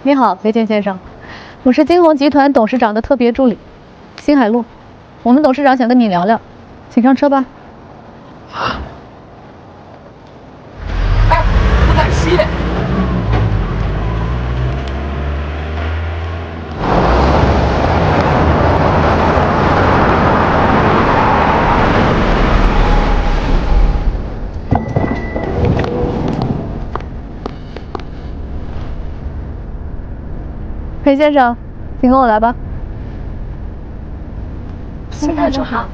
你好，裴健先生，我是金鸿集团董事长的特别助理，辛海璐。我们董事长想跟你聊聊，请上车吧。哎，不敢吸。裴先生，请跟我来吧。辛大主好。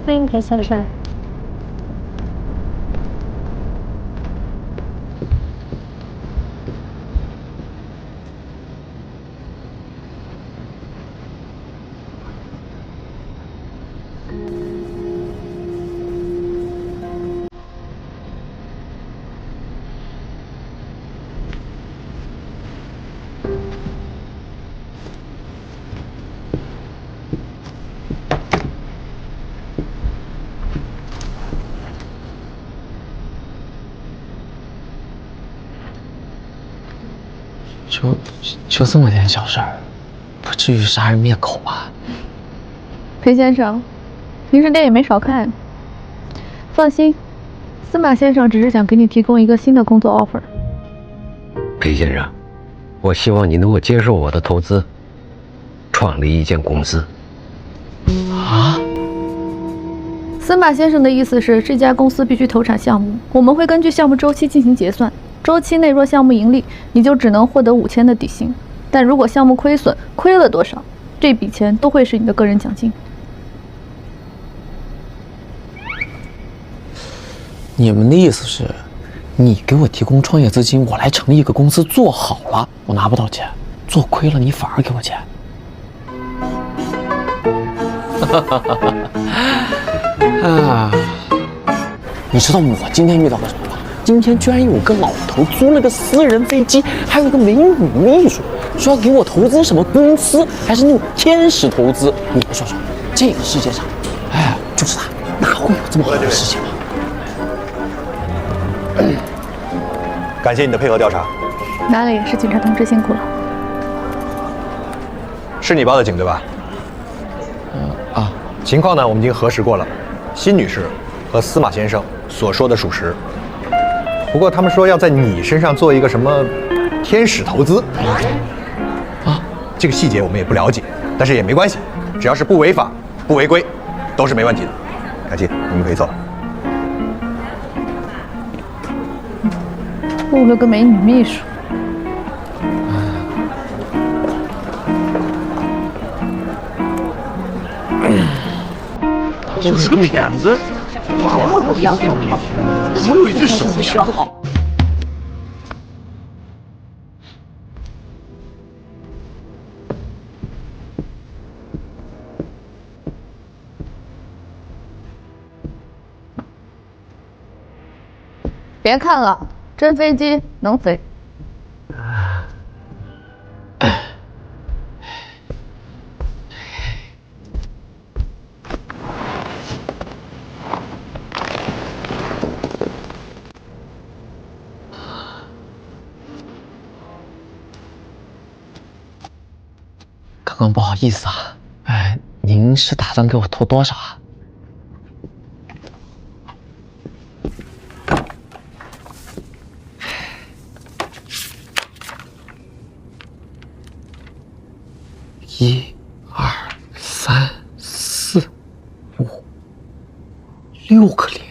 欢迎裴先生。就这么点小事儿，不至于杀人灭口吧？裴先生，平时电影没少看。放心，司马先生只是想给你提供一个新的工作 offer。裴先生，我希望你能够接受我的投资，创立一间公司。啊？司马先生的意思是，这家公司必须投产项目，我们会根据项目周期进行结算。周期内若项目盈利，你就只能获得5000的底薪；但如果项目亏损，亏了多少，这笔钱都会是你的个人奖金。你们的意思是，你给我提供创业资金，我来成立一个公司，做好了我拿不到钱，做亏了你反而给我钱？啊！你知道我今天遇到了什么吗？今天居然有个老头租了个私人飞机，还有一个美女秘书，说要给我投资什么公司，还是那种天使投资。你们说说，这个世界上，哎，就是他，哪会有这么好的事情啊？感谢你的配合调查。哪里是警察同志辛苦了。是你报的警对吧？情况呢，我们已经核实过了，辛女士和司马先生所说的属实。不过他们说要在你身上做一个什么天使投资啊，这个细节我们也不了解，但是也没关系，只要是不违法、不违规，都是没问题的。感谢，你们可以走了。雇了个美女秘书。就是个骗子，我不要给你，我有一只手想好。别看了，真飞机能飞。刚刚不好意思啊，哎，您是打算给我投多少啊？1、2、3、4、5、6个零，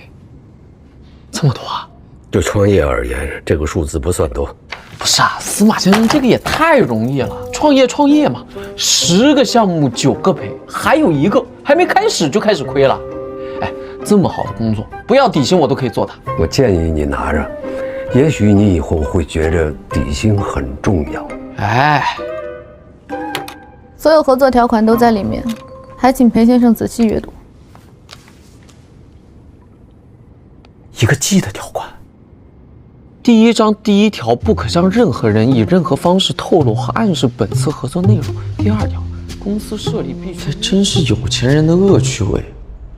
这么多啊？就创业而言，这个数字不算多。不是啊，司马先生，这个也太容易了。创业嘛，10个项目9个赔，还有1个还没开始就开始亏了。哎，这么好的工作，不要底薪我都可以做的。我建议你拿着，也许你以后会觉着底薪很重要。哎，所有合作条款都在里面，还请裴先生仔细阅读。1个 G 的条款。第1章第1条，不可向任何人以任何方式透露和暗示本次合作内容。第2条，公司设立必须……这真是有钱人的恶趣味。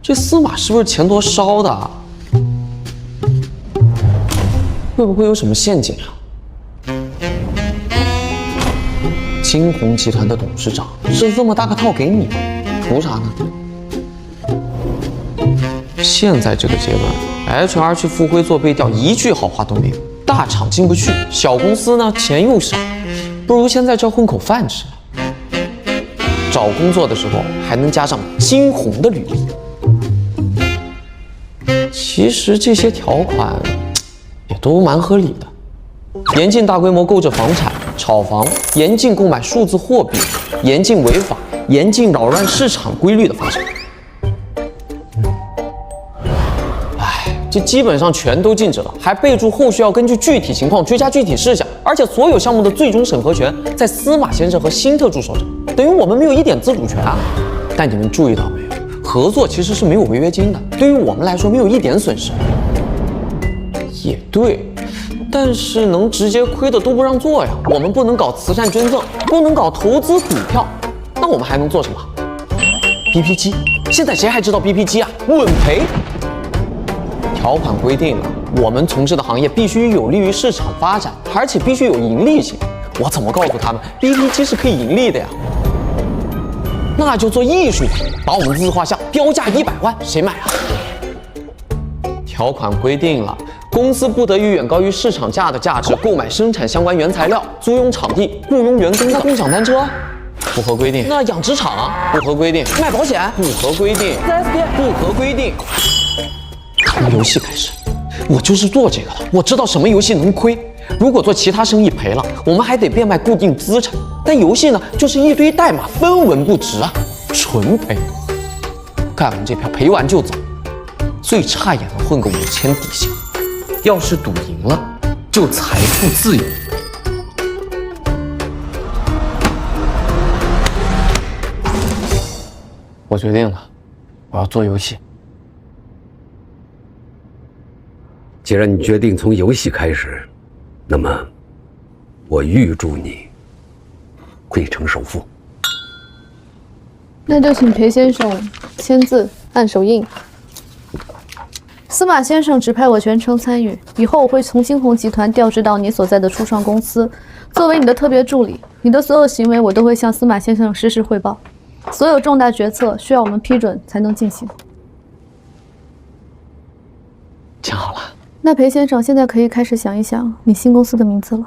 这司马是不是钱多烧的啊？会不会有什么陷阱啊？金鸿集团的董事长设这么大个套给你，图啥呢？现在这个阶段 ，HR 去赴会做背调，一句好话都没有，大厂进不去，小公司呢钱又少，不如现在这混口饭吃。找工作的时候还能加上金鸿的履历。其实这些条款也都蛮合理的。严禁大规模购置房产、炒房，严禁购买数字货币，严禁违法，严禁扰乱市场规律的发生。这基本上全都禁止了，还备注后续要根据具体情况追加具体事项，而且所有项目的最终审核权在司马先生和辛特助手上，等于我们没有一点自主权啊。但你们注意到没有，合作其实是没有违约金的，对于我们来说没有一点损失。也对，但是能直接亏的都不让做呀。我们不能搞慈善捐赠，不能搞投资股票，那我们还能做什么 ？BP 机，现在谁还知道 BP 机啊？稳赔。条款规定了，我们从事的行业必须有利于市场发展，而且必须有盈利性。我怎么告诉他们 BP 机是可以盈利的呀？那就做艺术品，把我们自画像标价100万，谁买啊？条款规定了，公司不得以远高于市场价的价值购买生产相关原材料，租用场地，雇佣员工。那共享单车不合规定。那养殖场啊不合规定。卖保险不合规定。4S店不合规定。从游戏开始，我就是做这个的，我知道什么游戏能亏。如果做其他生意赔了，我们还得变卖固定资产。但游戏呢，就是一堆代码，分文不值啊，纯赔。干完这票赔完就走，最差也能混个5000底薪。要是赌赢了，就财富自由。我决定了，我要做游戏。既然你决定从游戏开始，那么我预祝你会成首富。那就请裴先生签字按手印。司马先生指派我全程参与，以后我会从金鸿集团调职到你所在的初创公司，作为你的特别助理，你的所有行为我都会向司马先生实时汇报。所有重大决策需要我们批准才能进行。签好了。那裴先生现在可以开始想一想你新公司的名字了。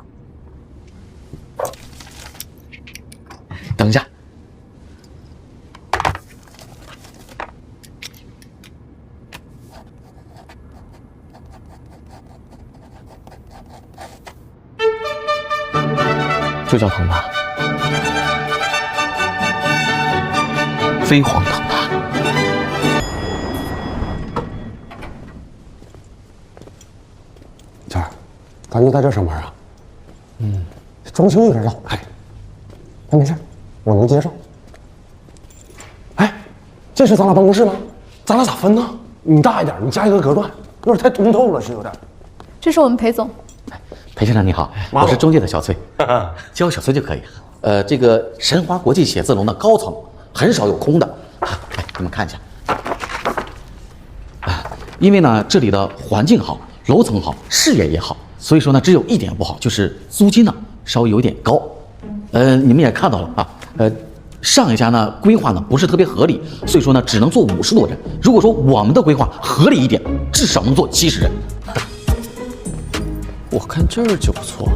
等一下，就叫腾吧，飞黄腾达。谦儿，咱就在这上班啊？装修有点老派，哎，没事，我能接受。哎，这是咱俩办公室吗？咱俩咋分呢？你大一点，你加一个隔断，有点太通透了，是有点。这是我们裴总。裴先生你好，我是中介的小崔，叫我小崔就可以。这个神华国际写字楼的高层很少有空的，来你们看一下。因为呢这里的环境好，楼层好，视野也好，所以说呢只有一点不好，就是租金呢稍微有点高。你们也看到了啊，上一家呢规划呢不是特别合理，所以说呢只能坐50多人。如果说我们的规划合理一点，至少能坐70人。我看这儿就不错。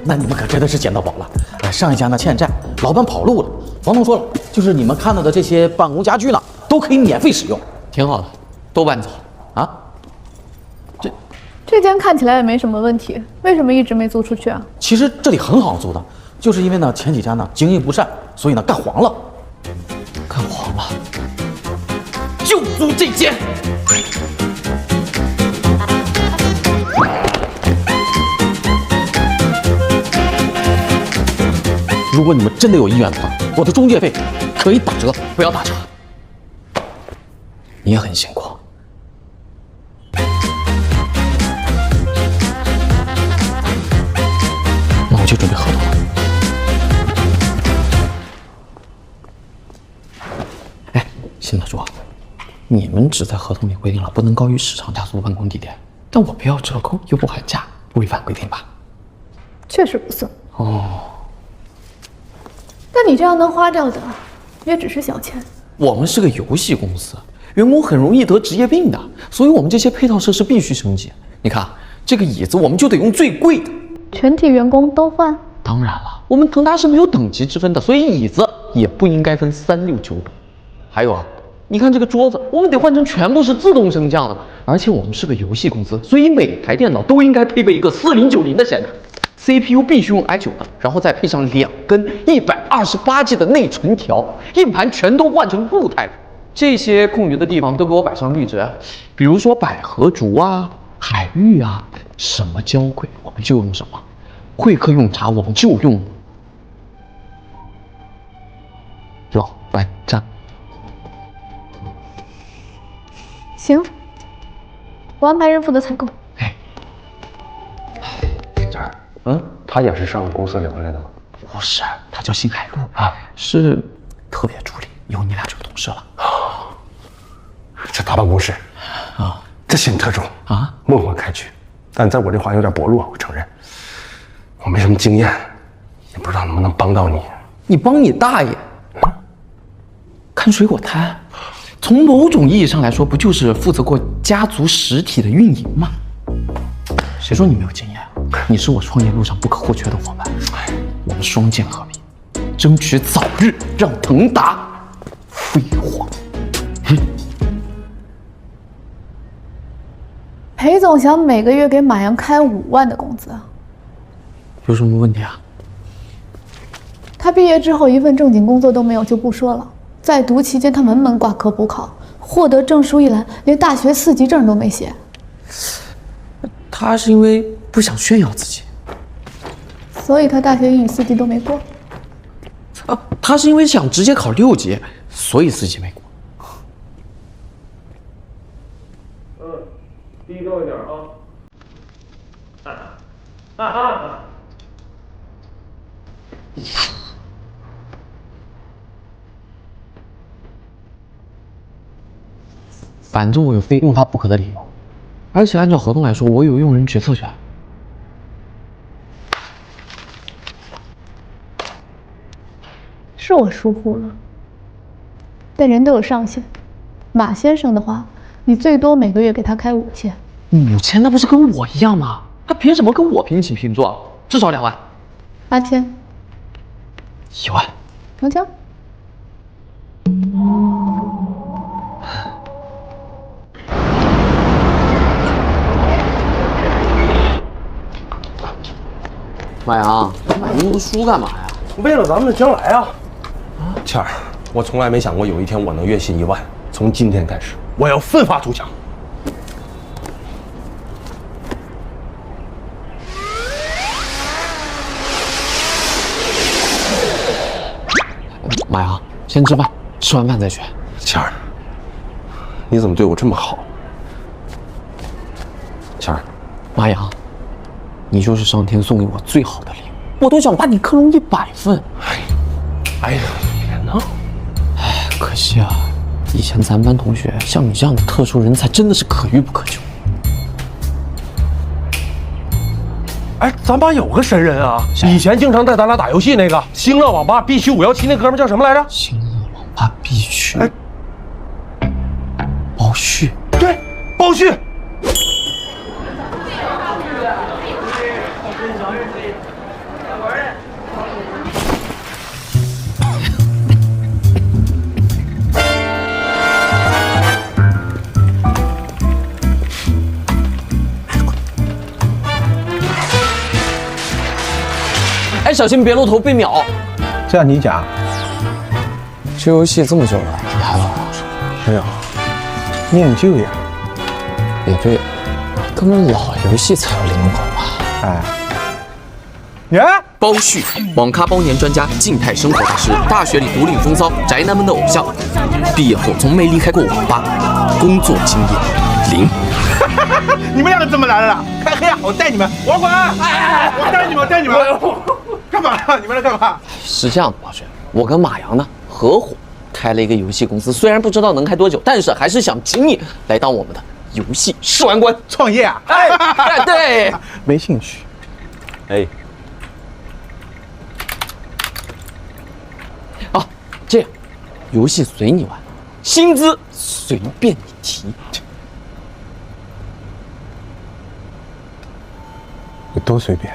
那你们可真的是捡到宝了。上一家呢欠债，老板跑路了，房东说了，就是你们看到的这些办公家具呢，都可以免费使用。挺好的，都搬走啊。这间看起来也没什么问题，为什么一直没租出去啊？其实这里很好租的，就是因为呢前几家呢经营不善，所以呢干黄了。干黄了，就租这间。如果你们真的有意愿的话，我的中介费可以打折，不要打折。你也很辛苦。那我就准备合同了。哎，辛大叔，你们只在合同里规定了不能高于市场价租办公地点，但我不要折扣又不还价，违反规定吧？确实不算。哦，但你这样能花掉的，也只是小钱。我们是个游戏公司，员工很容易得职业病的，所以我们这些配套设施必须升级。你看，这个椅子我们就得用最贵的。全体员工都换？当然了，我们腾达是没有等级之分的，所以椅子也不应该分3、6、9等。还有啊，你看这个桌子，我们得换成全部是自动升降的，而且我们是个游戏公司，所以每台电脑都应该配备一个4090的显卡 ，CPU 必须用i9的，然后再配上2根128G 的内存条，硬盘全都换成固态的。这些空余的地方都给我摆上绿植，比如说百合竹啊、海芋啊，什么娇贵我们就用什么，会客用茶我们就用老班章。行，我安排人负责采购。哎，这儿，他也是上公司留来的吗？不是，他叫辛海璐啊，是特别助理，有你俩这个同事了。这大办公室啊，这新特种啊，梦幻开局，但在我这行有点薄弱，我承认，我没什么经验，也不知道能不能帮到你。你帮你大爷！看水果摊，从某种意义上来说，不就是负责过家族实体的运营吗？谁说你没有经验啊？你是我创业路上不可或缺的伙伴，我们双剑合璧，争取早日让腾达辉煌。裴总想每个月给马阳开5万的工资，有什么问题啊？他毕业之后一份正经工作都没有就不说了，在读期间他门门挂科补考，获得证书一栏，连大学4级证都没写。他是因为不想炫耀自己，所以他大学英语4级都没过。啊，他是因为想直接考6级，所以4级没过。低调一点啊！反正我有非用他不可的理由，而且按照合同来说，我有用人决策权。是我疏忽了，但人都有上限。马先生的话，你最多每个月给他开5000。5000那不是跟我一样吗？他凭什么跟我平起平坐？至少2万。8000。1万。成交。马阳，买那么多书干嘛呀？为了咱们的将来啊！倩儿，我从来没想过有一天我能月薪1万。从今天开始，我要奋发图强。马阳，先吃饭，吃完饭再学。倩儿，你怎么对我这么好？倩儿，马阳，你就是上天送给我最好的礼物，我都想把你克隆100份。哎呀，别闹！哎，可惜啊，以前咱班同学像你这样的特殊人才真的是可遇不可求。哎，咱班有个神人啊，以前经常带咱俩打游戏那个星乐网吧 B 区517那哥们叫什么来着？星乐网吧 B 区。哎，包旭。对，包旭。哎，小心别露头被秒。这样你讲，这游戏这么久了，你还玩啊？没有，念旧呀。也对，他们老游戏才有灵魂吧？哎，耶！包旭，网咖包年专家，静态生活大师，大学里独领风骚，宅男们的偶像。毕业后从没离开过网吧，工作经验0。你们两个怎么来了？开黑啊！我带你们，我管！哎，我带你们，带你们！干嘛呀？你们来干嘛？是这样的，包旭，我跟马阳呢合伙开了一个游戏公司，虽然不知道能开多久，但是还是想请你来当我们的游戏试玩官。创业啊？哎，对，没兴趣。哎，好，这样，游戏随你玩，薪资随便你提。都随便。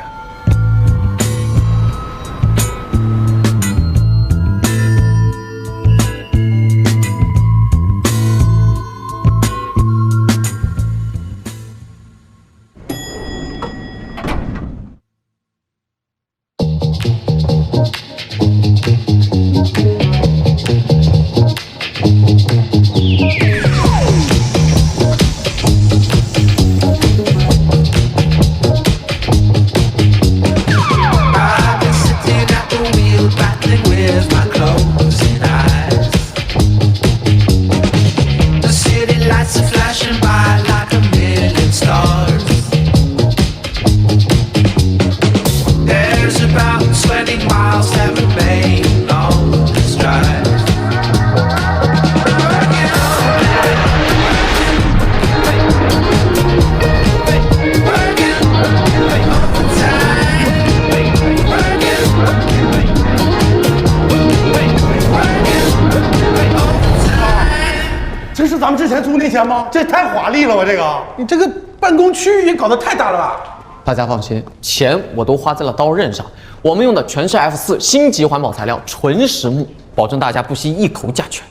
这是咱们之前租那间吗？这也太华丽了吧！这个，你这个办公区域也搞得太大了吧？大家放心，钱我都花在了刀刃上。我们用的全是 F4星级环保材料，纯实木，保证大家不惜一口价钱。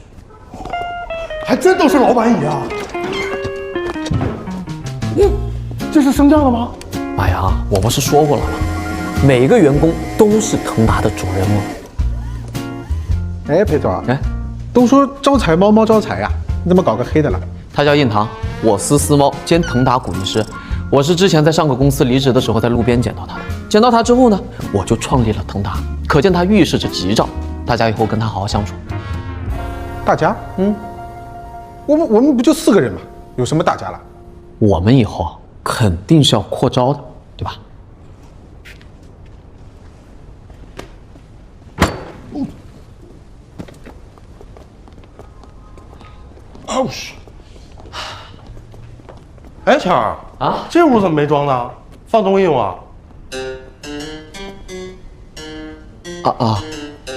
还真都是老板椅啊！这是升降的吗？哎呀，我不是说过了吗？每个员工都是腾达的主人翁。哎，裴总，哎，都说招财猫猫招财呀，你怎么搞个黑的了？他叫印堂，我思猫兼腾达鼓励师。我是之前在上个公司离职的时候在路边捡到他的。捡到他之后呢，我就创立了腾达，可见他预示着吉兆。大家以后跟他好好相处。大家？我们不就4个人吗？有什么大家了？我们以后肯定是要扩招的，对吧？哎，谦儿啊，这屋怎么没装呢？放东西用啊？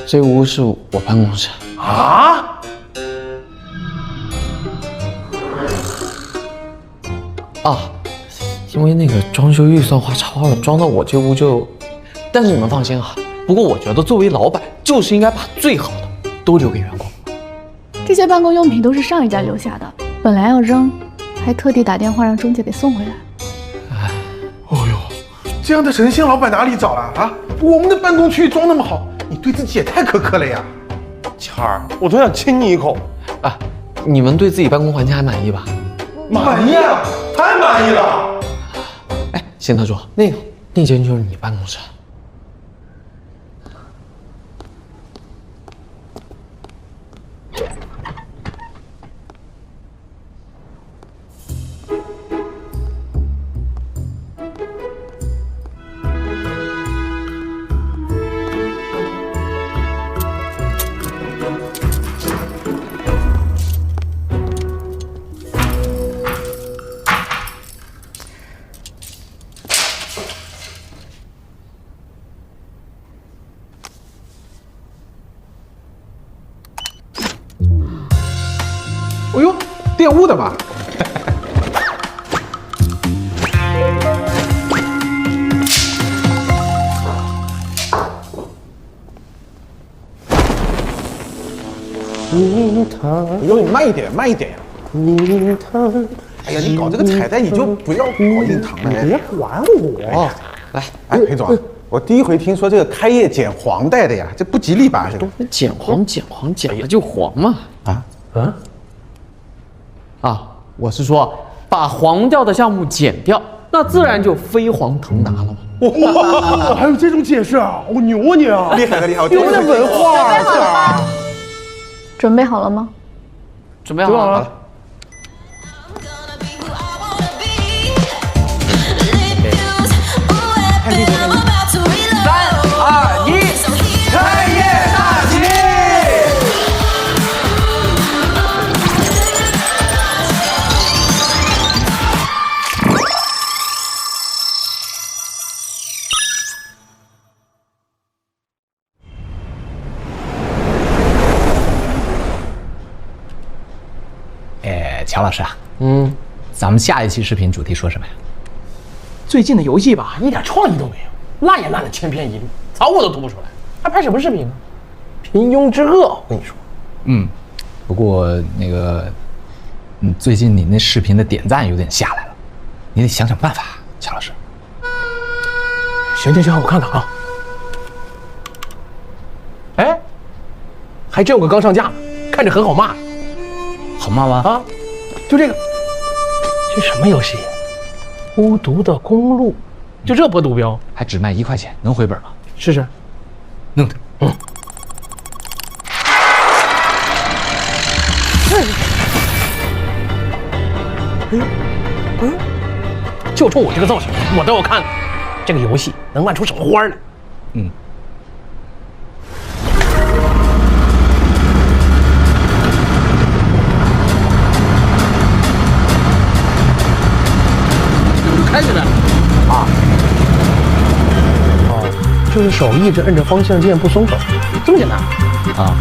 这屋是我办公室。啊？因为那个装修预算花超了，装到我这屋就……但是你们放心啊，不过我觉得作为老板，就是应该把最好的都留给员工。这些办公用品都是上一家留下的，本来要扔，还特地打电话让中介给送回来。哦呦，这样的神仙老板哪里找了啊？我们的办公区域装那么好，你对自己也太苛刻了呀！谦儿，我都想亲你一口。你们对自己办公环境还满意吧？满意啊，太满意了。哎，邢特助，那间就是你办公室。哎呦，玷污的吧？哎呦，你慢一点，慢一点呀！哎呀，你搞这个彩带你就不要搞硬糖了，别管我。哎，裴总，我第一回听说这个开业剪黄带的呀，这不吉利吧？这个剪黄，剪了就黄嘛。我是说，把黄掉的项目剪掉，那自然就飞黄腾达了嘛。哇，还有这种解释啊！我牛啊你啊！厉害了，厉害！有点文化啊！准备好了吗？准备好了。乔老师啊，咱们下一期视频主题说什么呀？最近的游戏吧，一点创意都没有，烂也烂的千篇一律，草我都读不出来，还拍什么视频呢？平庸之恶，我跟你说。不过那个，最近你那视频的点赞有点下来了，你得想想办法，乔老师。行，我看看啊。哎，还真有个刚上架，看着很好骂。好骂吗？啊，就这个，这什么游戏？孤独的公路，就这破图标，还只卖1块钱，能回本吗？试试。弄的。就冲我这个造型，我都要看这个游戏能烂出什么花来。就开起来了啊！哦，就是手一直摁着方向键不松手，这么简单啊？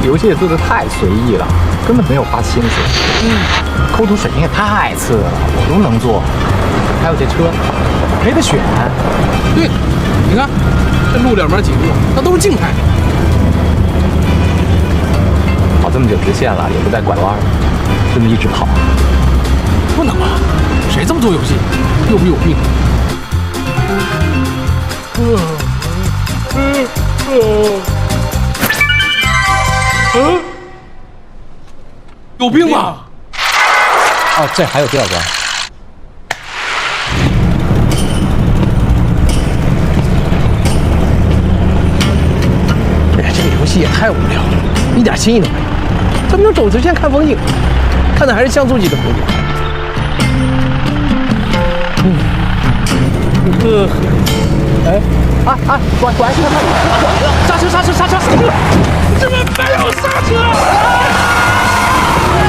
游戏做的太随意了，根本没有花心思。抠图水平也太次了，我都能做。还有这车，没得选。对，你看这路两边几路，它都是静态的。跑这么久直线了，也不带拐弯，这么一直跑，不能吧？谁这么做游戏？有没有病？有病吧？哦，这还有第二关。哎呀，这个游戏也太无聊了，一点新意都没有。怎么能走直线看风景？看的还是像素级的风景。拐，刹车！怎么没有刹车？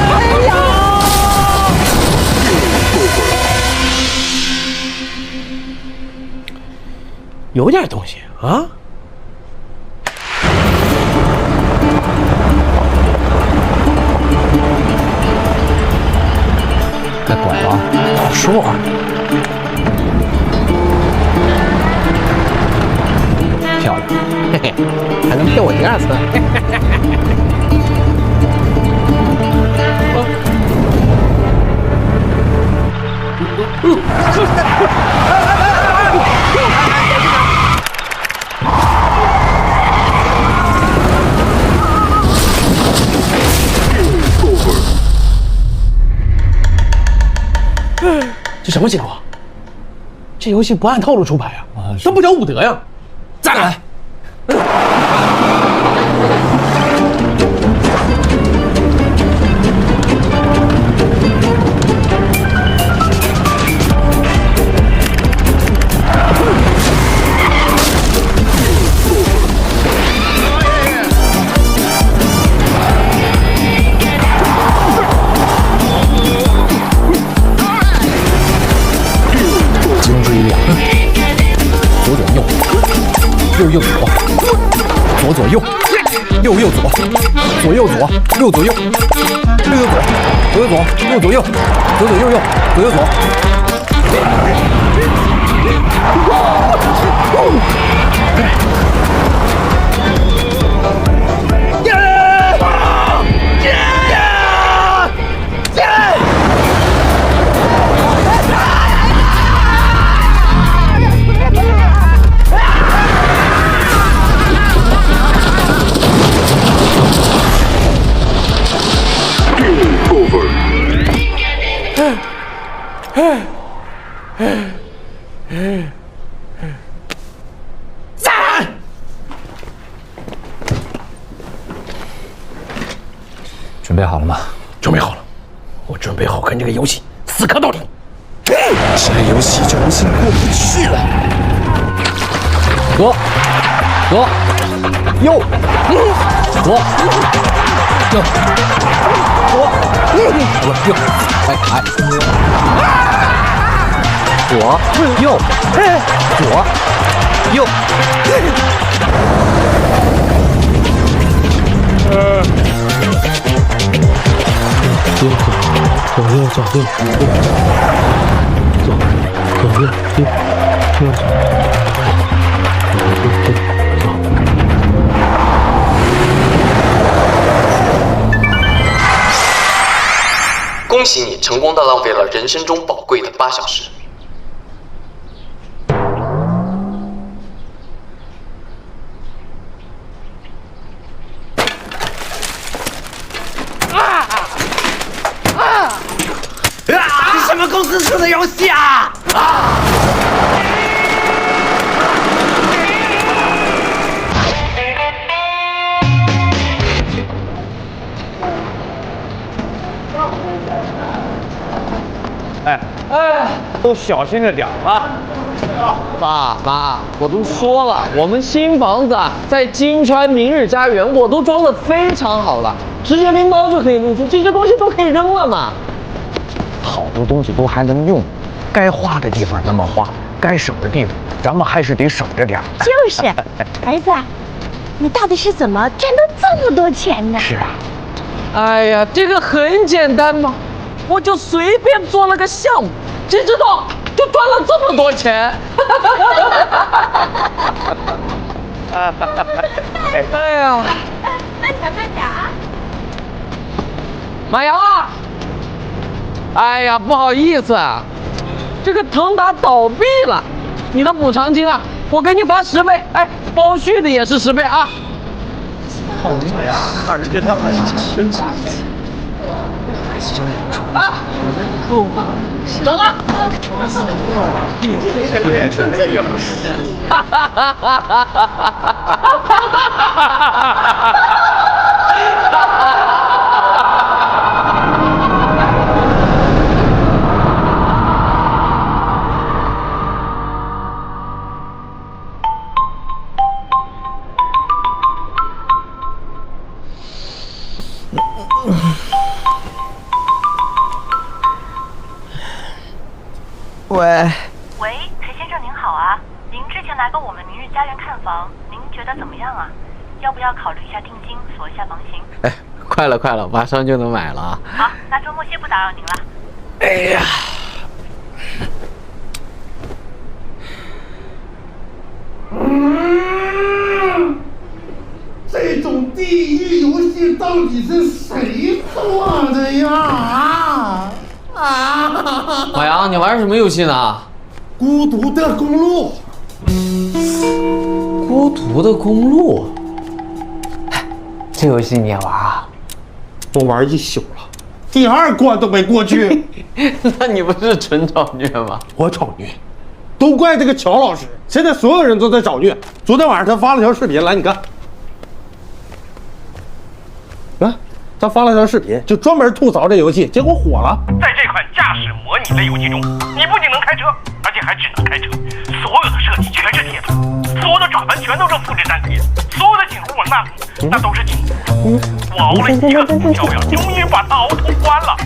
哎呀！有点东西啊！该拐了，好说啊。漂亮，嘿嘿，还能骗我第二次？这什么情况？这游戏不按套路出牌啊，这不讲武德呀！再来。集中注意力啊！左右，右左，左右，右左，左右左，右左右，右右左，左右左，右左右，左左右右，左右左。准备好了吗？准备好了，我准备好跟这个游戏死磕到底。这游戏就不信过不去了。左，右，左，右，右，哎，左，右，左，右。左右左右恭喜你成功的浪费了人生中宝贵的8小时。这什么公司出的游戏啊？都小心着点啊！爸，我都说了，我们新房子在金川明日家园，我都装得非常好了，直接拎包就可以入住，这些东西都可以扔了嘛。好多东西都还能用，该花的地方咱们花，该省的地方咱们还是得省着点。就是，儿子，你到底是怎么赚到这么多钱呢？是啊，哎呀，这个很简单嘛，我就随便做了个项目，谁知道就赚了这么多钱。哎呀，慢点啊！马洋啊！哎呀，不好意思啊，这个腾达倒闭了，你的补偿金啊，我给你发10倍，哎，包续的也是10倍啊。好呀，而且他们真傻。啊！走了。哈哈哈哈哈！喂，裴先生您好啊，您之前来过我们明日家园看房，您觉得怎么样啊？要不要考虑一下定金，锁一下房型？哎，快了，马上就能买了啊！好，那周末先不打扰您了。哎呀，这种地狱游戏到底是谁做的呀？马洋，你玩什么游戏呢？孤独的公路。孤独的公路？这游戏你也玩啊？我玩一宿了，第2关都没过去。那你不是纯找虐吗？我找虐，都怪这个乔老师，现在所有人都在找虐。昨天晚上他发了条视频，来你看。他发了条视频，就专门吐槽这游戏，结果火了。在这款驾驶模拟类游戏中，你不仅能开车，而且还只能开车。所有的设计全是贴图，所有的转盘全都是复制粘贴，所有的景物那都是景物。我熬了1个通宵呀，终于把它熬通关了。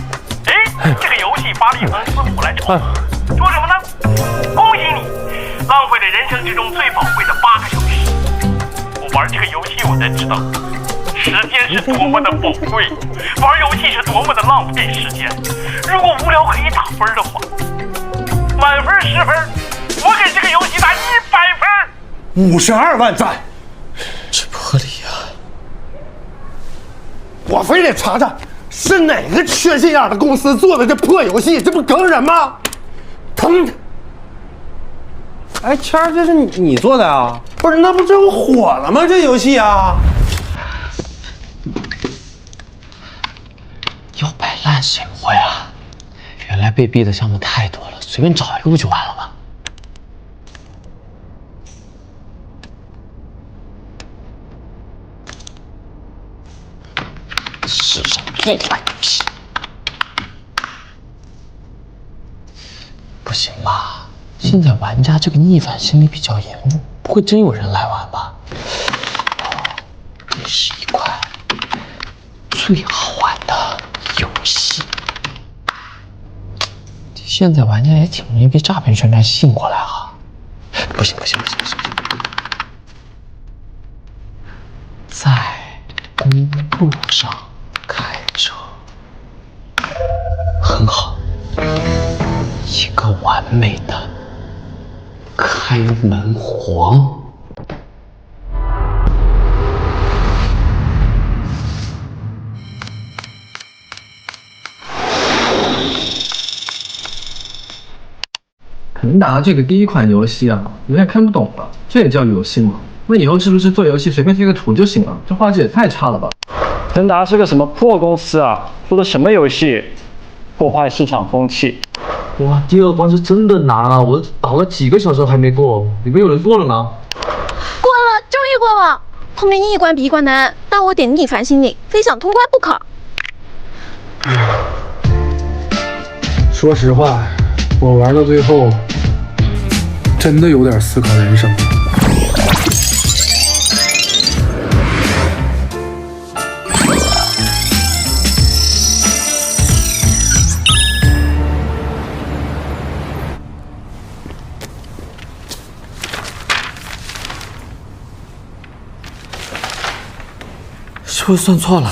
哎，这个游戏发了一横4虎来抽，说什么呢？恭喜你，浪费了人生之中最宝贵的8个小时。我玩这个游戏，我才知道。时间是多么的宝贵，玩游戏是多么的浪费时间。如果无聊可以打分的话，满分10分，我给这个游戏打100分。52万赞，这不合理呀！我非得查查是哪个缺心眼的公司做的这破游戏，这不梗人吗？疼！哎，谦儿，这是你做的啊？不是，那不这不火了吗？这游戏啊！要摆烂谁不会啊？原来被逼的项目太多了，随便找一个不就完了吗？世上最坏游戏，不行吧？现在玩家这个逆反心理比较严重，不会真有人来玩吧？这是一款最好玩的游戏。现在玩家也挺容易被诈骗宣传吸引过来啊！不行！在公路完美的开门黄。肯达这个第一款游戏啊，有点看不懂了，这也叫游戏吗？那以后是不是做游戏随便贴个图就行了？这画质也太差了吧！肯达是个什么破公司啊？做的什么游戏？破坏市场风气。哇，第二关是真的难啊！我打了几个小时还没过，你们有人过了吗？过了，终于过了。后面一关比一关难，但我点逆反心理，非想通关不可。说实话，我玩到最后，真的有点思考人生。是不是算错了？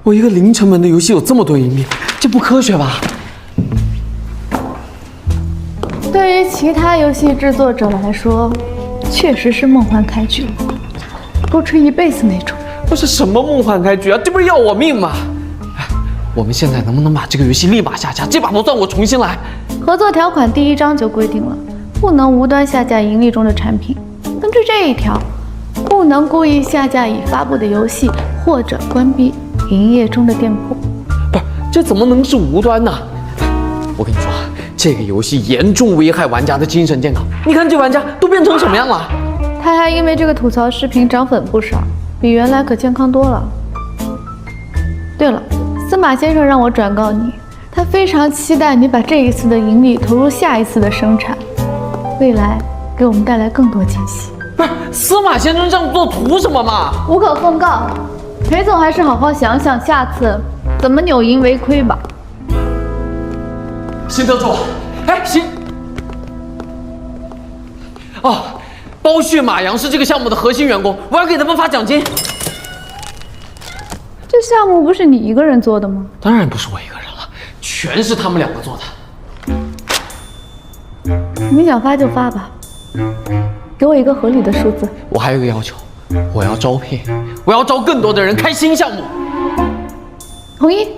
我一个零成本的游戏有这么多盈利，这不科学吧？对于其他游戏制作者来说，确实是梦幻开局，不吹一辈子那种。不是什么梦幻开局啊，这不是要我命吗？哎，我们现在能不能把这个游戏立马下架？这把不算，我重新来。合作条款第1章就规定了，不能无端下架盈利中的产品。根据这一条，不能故意下架已发布的游戏，或者关闭营业中的店铺。不是，这怎么能是无端呢？我跟你说，这个游戏严重危害玩家的精神健康。你看这玩家都变成什么样了？他还因为这个吐槽视频涨粉不少，比原来可健康多了。对了，司马先生让我转告你，他非常期待你把这一次的盈利投入下一次的生产，未来给我们带来更多惊喜。不是，司马先生这样做图什么嘛？无可奉告，裴总还是好好想想下次怎么扭盈为亏吧。邢德主，哎，邢，哦，包旭、马阳是这个项目的核心员工，我要给他们发奖金。这项目不是你一个人做的吗？当然不是我一个人了，全是他们2个做的。你想发就发吧，给我一个合理的数字。我还有一个要求，我要招聘，我要招更多的人开新项目。同意。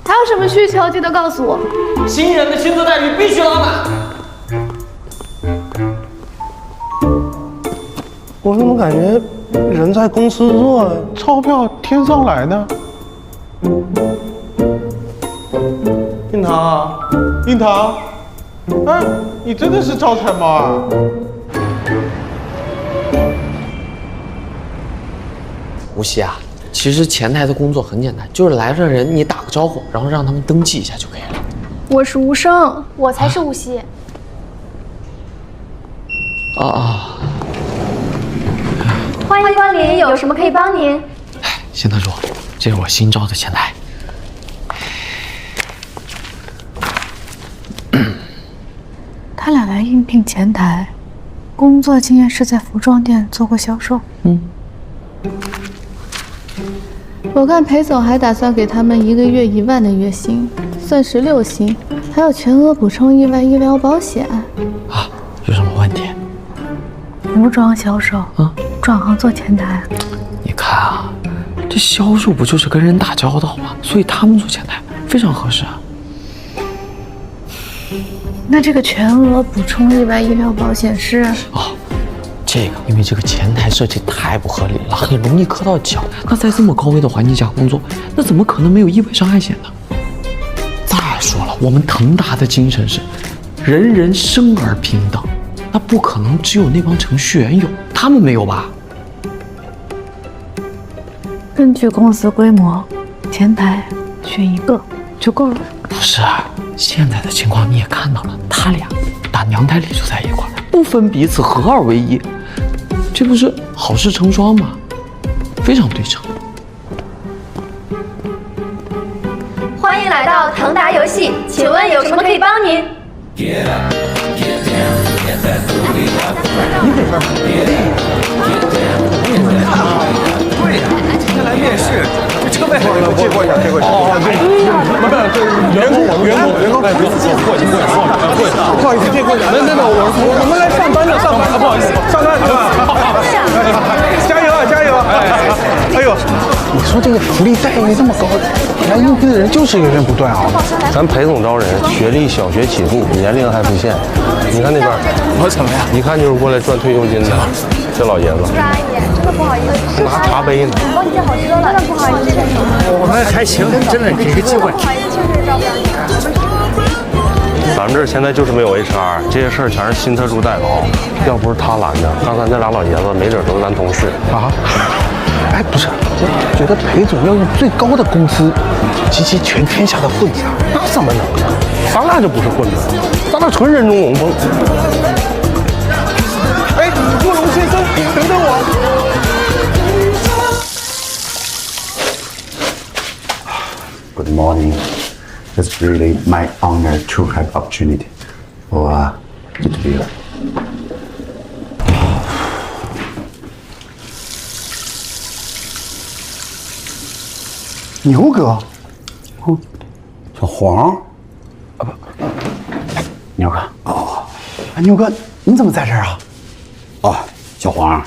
还有什么需求记得告诉我。新人的薪资待遇必须拉满。我怎么感觉人在公司做，钞票天上来呢？印堂，印堂，哎，你真的是招财猫啊？无锡啊，其实前台的工作很简单，就是来的人你打个招呼，然后让他们登记一下就可以了。我是无声，我才是无锡。欢迎光临，有什么可以帮您？邢特助，这是我新招的前台。他俩来应聘前台，工作经验是在服装店做过销售。我看裴总还打算给他们1个月1万的月薪，算16薪，还有全额补充意外医疗保险。啊，有什么问题？服装销售，转行做前台。你看啊，这销售不就是跟人打交道吗？所以他们做前台非常合适啊。那这个全额补充意外医疗保险是？这个因为这个前台设计太不合理了，很容易磕到脚。那在这么高危的环境下工作，那怎么可能没有意外伤害险呢？再说了，我们腾达的精神是人人生而平等，那不可能只有那帮程序员有，他们没有吧？根据公司规模，前台选1个就够了。不是，现在的情况你也看到了，他俩打娘胎里就在一块儿，不分彼此，合二为一，这不是好事成双吗？非常对称。欢迎来到腾达游戏，请问有什么可以帮您？你给分。对呀，今天来面试。这个借过一下，借过一下。哦，员工，过一下，不好意思，借过一下。没，我们来上班的，不好意思，上班。加油啊，加油！哎呦，你说这个福利待遇这么高，来应聘的人就是源源不断啊。咱裴总招人，学历小学起步，年龄还不限。你看那边，我怎么样？一看就是过来赚退休金的，这老爷子。是阿姨，真的不好意思，拿茶杯呢。帮你见好吃了，真的不好意思。我们还行，真的给个机会。不好意思，确实招不了你。咱们这儿现在就是没有 HR， 这些事儿全是新特殊代劳。要不是他拦的，刚才那俩老爷子没准都是咱同事啊。哎，不是，我觉得裴总要用最高的工资集齐全天下的混子，那怎么能呢？咱俩就不是混子，咱俩纯人中龙凤。哎，卧龙先生，等等我。Good morning. It's really my honor to have opportunity for interview. 牛哥，小黄，牛哥，牛哥，你怎么在这儿啊？哦，小黄，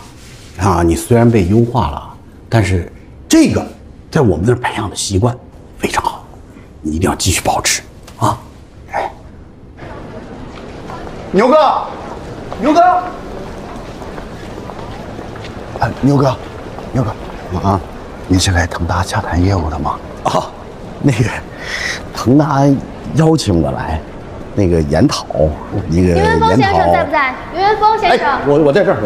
啊，你虽然被优化了，但是这个在我们那儿培养的习惯非常好，你一定要继续保持啊！哎，牛哥，牛哥，啊，你是来腾达洽谈业务的吗？啊，那个腾达邀请我来，那个研讨，那个刘元峰先生在不在？刘元峰先生，我在这儿。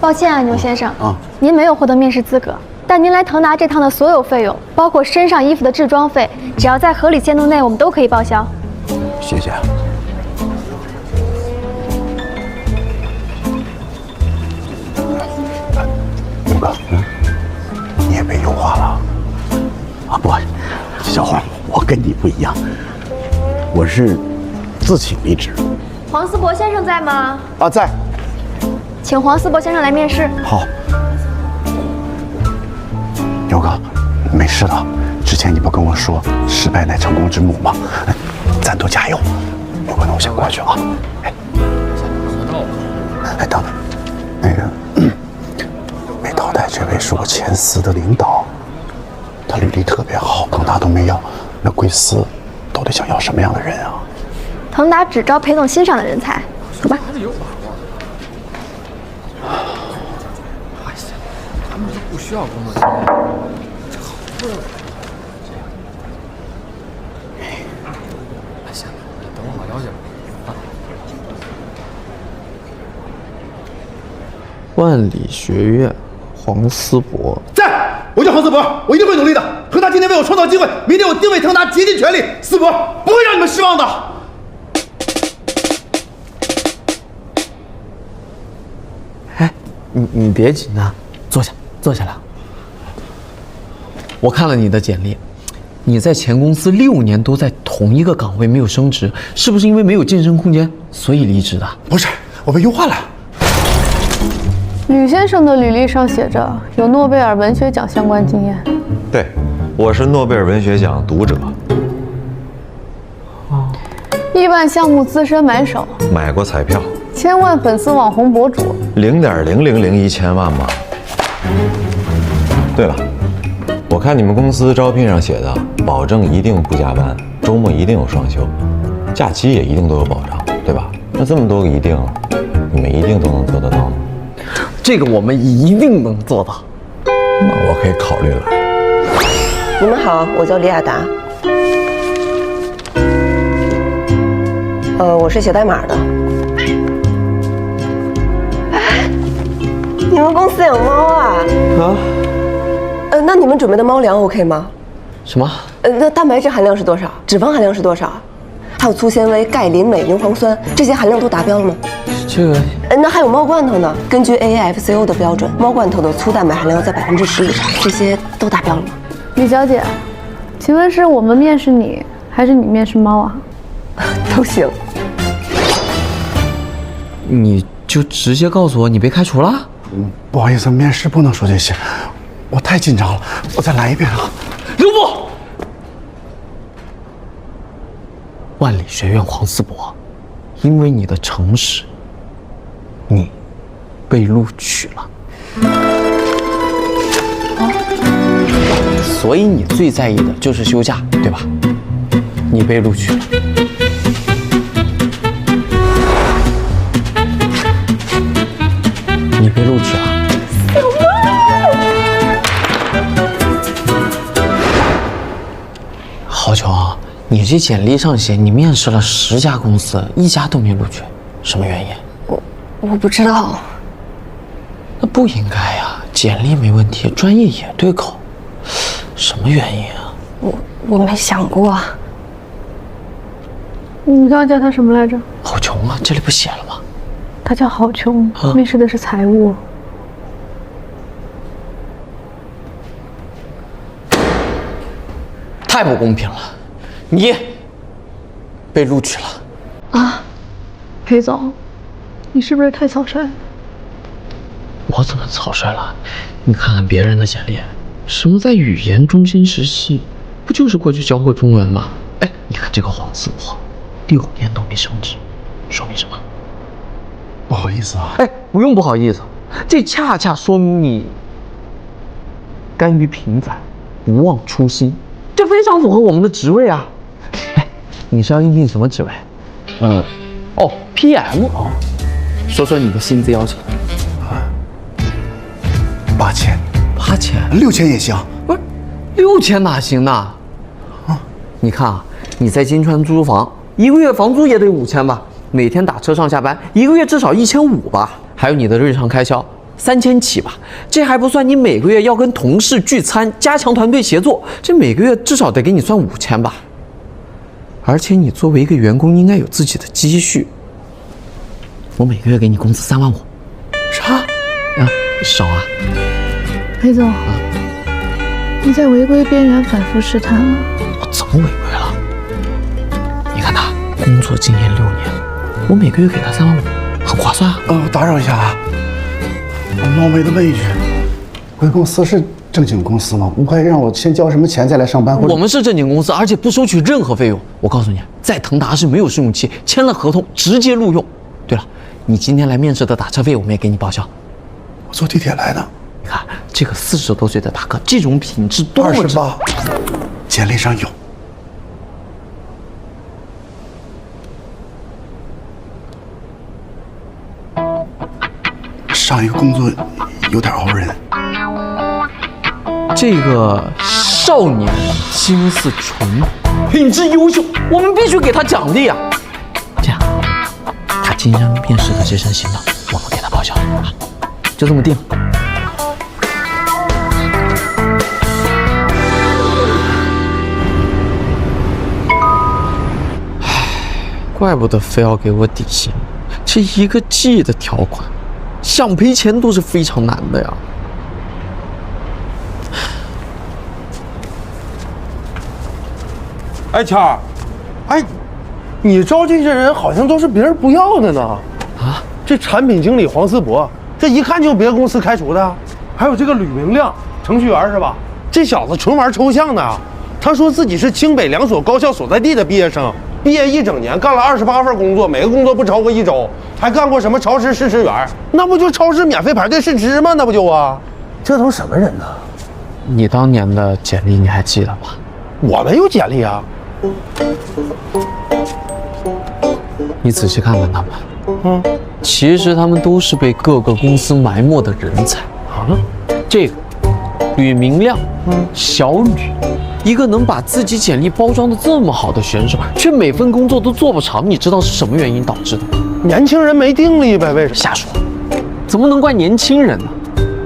抱歉啊，牛先生，啊，您没有获得面试资格，但您来腾达这趟的所有费用，包括身上衣服的置装费，只要在合理限度内，我们都可以报销。谢谢。牛哥，你也被优化了啊？不，小黄，我跟你不一样，我是自请离职。黄思博先生在吗？啊，在。请黄思博先生来面试。好，牛哥，没事的。之前你不跟我说失败乃成功之母吗？咱都加油。牛哥，那我先过去啊。哎，等等，那个被淘汰这位是我前司的领导，他履历特别好，腾达都没要，那贵司到底想要什么样的人啊？腾达只招裴总欣赏的人才，走吧。他们都不需要工作经验，这好不容易。哎，行，等我好消息了啊。万里学院，黄思博在，我叫黄思博，我一定会努力的。腾达今天为我创造机会，明天我定为腾达竭尽全力。思博不会让你们失望的。哎，你别紧张，坐下来。我看了你的简历，你在前公司6年都在同一个岗位没有升职，是不是因为没有晋升空间，所以离职的？不是，我被优化了。吕先生的履历上写着有诺贝尔文学奖相关经验。对，我是诺贝尔文学奖读者。亿万项目资深买手，买过彩票。千万粉丝网红博主0.0001千万吗？对了，我看你们公司招聘上写的，保证一定不加班，周末一定有双休，假期也一定都有保障，对吧？那这么多个一定，你们一定都能做得到吗？这个我们一定能做到。那我可以考虑了。你们好，我叫李亚达。我是写代码的。你们公司养猫啊？啊？那你们准备的猫粮 OK 吗？什么？那蛋白质含量是多少？脂肪含量是多少？还有粗纤维、钙、磷、镁、牛磺酸，这些含量都达标了吗？这个……那还有猫罐头呢？根据 AAFCO 的标准，猫罐头的粗蛋白含量要在10%以上，这些都达标了吗？李小姐，请问是我们面试你，还是你面试猫啊？都行。你就直接告诉我你被开除了？不好意思，面试不能说这些。我太紧张了，我再来一遍啊！留步！万里学院黄思博，因为你的诚实，你被录取了。所以你最在意的就是休假，对吧？你被录取了。你被录取了。郝琼，你这简历上写你面试了10家公司，1家都没录取，什么原因？我不知道。那不应该呀，简历没问题，专业也对口，什么原因啊？我没想过。你刚刚叫他什么来着？郝琼啊，这里不写了吗？他叫郝琼，面试的是财务。太不公平了，你被录取了。啊，裴总，你是不是太草率了？我怎么草率了？你看看别人的简历，什么在语言中心实习，不就是过去教过中文吗？哎，你看这个黄思博，6年都没升职，说明什么？不好意思啊。哎，不用不好意思，这恰恰说明你甘于平凡，不忘初心，这非常符合我们的职位啊。哎，你是要应聘什么职位？PM 哦，说说你的薪资要求。8000， 6000也行。不是，6000哪行呢？你看啊，你在金川租房，1个月房租也得5000吧？每天打车上下班，1个月至少1500吧？还有你的日常开销3000起吧？这还不算你每个月要跟同事聚餐，加强团队协作，这每个月至少得给你算5000吧？而且你作为一个员工，应该有自己的积蓄。我每个月给你工资3万5。啥？啊，少啊？裴总，你在违规边缘反复试探了。我怎么违规了？你看他工作经验6年，我每个月给他3万5，很划算啊。打扰一下啊，我冒昧的问一句，贵公司是正经公司吗？不会让我先交什么钱再来上班？我们是正经公司，而且不收取任何费用。我告诉你，在腾达是没有试用期，签了合同直接录用。对了，你今天来面试的打车费我们也给你报销。我坐地铁来的。你看这个40多岁的大哥，这种品质多么28，简历上有。上一个工作有点熬人。这个少年心思纯，品质优秀，我们必须给他奖励啊！这样，他今天面试的这身行当，我们给他报销啊，就这么定。怪不得非要给我底薪，这1个G的条款，想赔钱都是非常难的呀。哎，谦儿，哎，你招这些人好像都是别人不要的呢。啊，这产品经理黄思博，这一看就是别的公司开除的。还有这个吕明亮，程序员是吧？这小子纯玩抽象的啊。他说自己是清北2所高校所在地的毕业生。毕业1整年，干了28份工作，每个工作不超过1周，还干过什么超市试吃员，那不就超市免费排队试吃吗？那不就啊？这都什么人呢？你当年的简历你还记得吗？我没有简历啊。你仔细看看他们，其实他们都是被各个公司埋没的人才啊。这个吕明亮，小吕。一个能把自己简历包装的这么好的选手，却每份工作都做不长，你知道是什么原因导致的？年轻人没定力呗？为什么？瞎说，怎么能怪年轻人呢？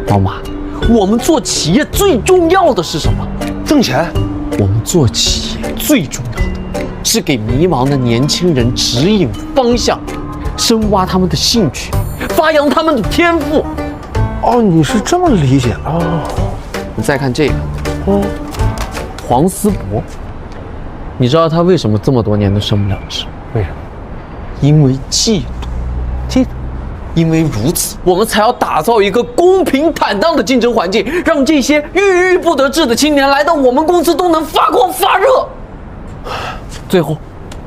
老马，我们做企业最重要的是什么？挣钱。我们做企业最重要的是给迷茫的年轻人指引方向，深挖他们的兴趣，发扬他们的天赋。哦，你是这么理解啊？你再看这个，黄思博，你知道他为什么这么多年都升不了职？为什么？因为嫉妒。嫉妒？因为如此，我们才要打造一个公平坦荡的竞争环境，让这些郁郁不得志的青年来到我们公司都能发光发热。最后，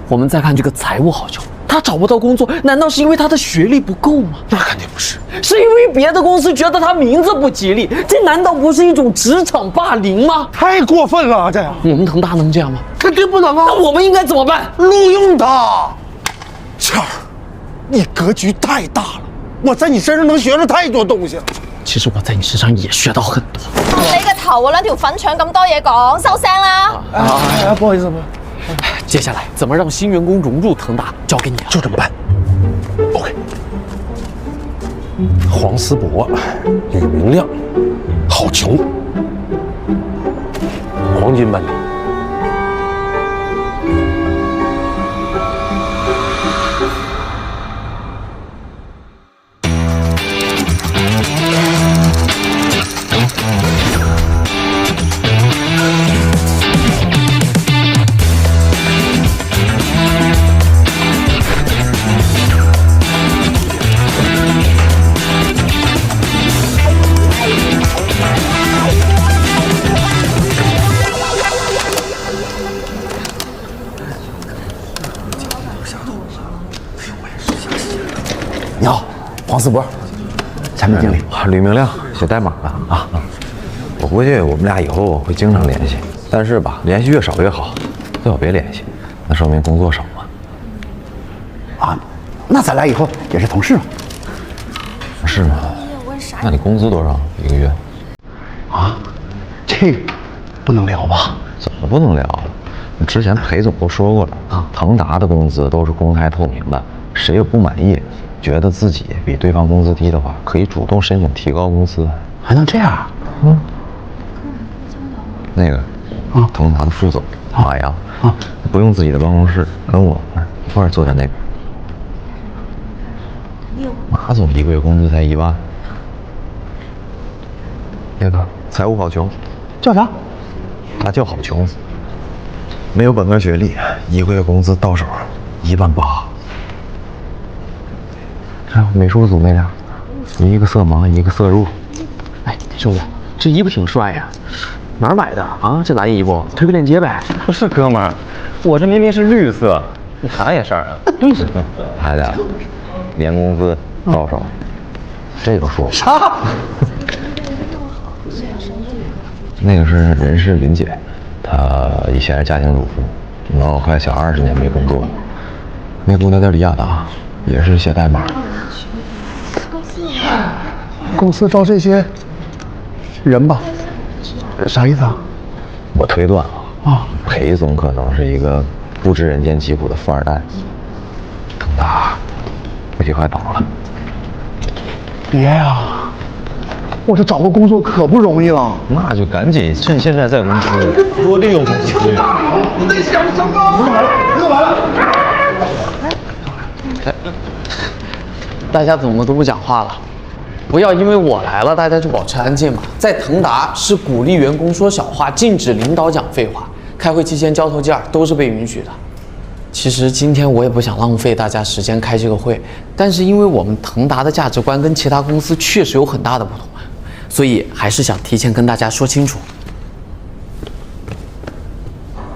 我们再看这个财务好球，他找不到工作，难道是因为他的学历不够吗？那肯定不是，是因为别的公司觉得他名字不吉利，这难道不是一种职场霸凌吗？太过分了，这样我们腾达能这样吗？肯定不能啊！那我们应该怎么办？录用他。倩儿，你格局太大了，我在你身上能学着太多东西了。其实我在你身上也學到很多。你個頭啊，兩條粉腸咁多嘢講，收聲啦！不好意思，接下来怎么让新员工融入腾达，交给你了。就这么办。OK。黄思博、吕明亮、郝琼，黄金班底。你好，黄思博，产品经理。吕明亮写代码的啊。我估计我们俩以后会经常联系，但是吧，联系越少越好，最好别联系，那说明工作少嘛。啊，那咱俩以后也是同事嘛。是吗？那你工资多少一个月？啊，这个不能聊吧？怎么不能聊了？之前裴总都说过了啊，腾达的工资都是公开透明的，谁也不满意，觉得自己比对方工资低的话，可以主动申请提高工资。还能这样？嗯。那个，腾达的副总马阳不用自己的办公室，跟我们一块儿坐在那边。马总一个月工资才1万。那个财务好穷，叫啥？他叫好穷，没有本科学历，一个月工资到手1万8。看美术组那俩，一个色盲，一个色入。哎，兄弟，这衣服挺帅呀，哪儿买的啊？这蓝衣服，推个链接呗。不是哥们儿，我这明明是绿色，你啥眼神啊？绿色，孩子，年工资到手，这个说啥？那个是人事林姐，她以前是家庭主妇，然后快小20年没工作了。那姑娘叫李亚达，也是写代码。公司招这些人吧？啥意思啊？我推断裴总可能是一个不知人间疾苦的富二代，腾达估计快倒了。别呀！我这找个工作可不容易了，那就赶紧趁现在在公司多利用公司资源。你在想什么？又来了！大家怎么都不讲话了？不要因为我来了，大家就保持安静嘛。在腾达是鼓励员工说小话，禁止领导讲废话，开会期间交头接耳都是被允许的。其实今天我也不想浪费大家时间开这个会，但是因为我们腾达的价值观跟其他公司确实有很大的不同，所以还是想提前跟大家说清楚。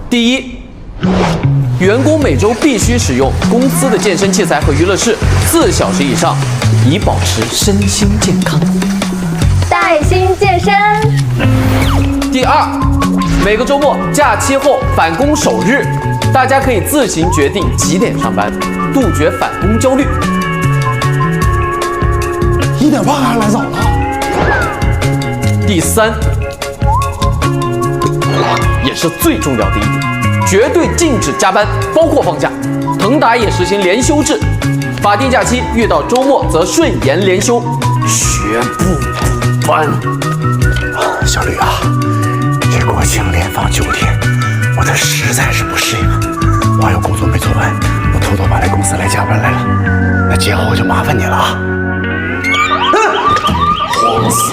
第一，员工每周必须使用公司的健身器材和娱乐室4小时以上，以保持身心健康。带薪健身。第二，每个周末假期后返工首日，大家可以自行决定几点上班，杜绝返工焦虑。1点半还来早了。第三，也是最重要的一点，绝对禁止加班，包括放假。腾达也实行连休制，法定假期遇到周末则顺延连休，绝不补班。小吕啊，这国庆连放9天，我这实在是不适应。我还有工作没做完，我偷偷跑来公司来加班来了。那节后就麻烦你了啊。黄死，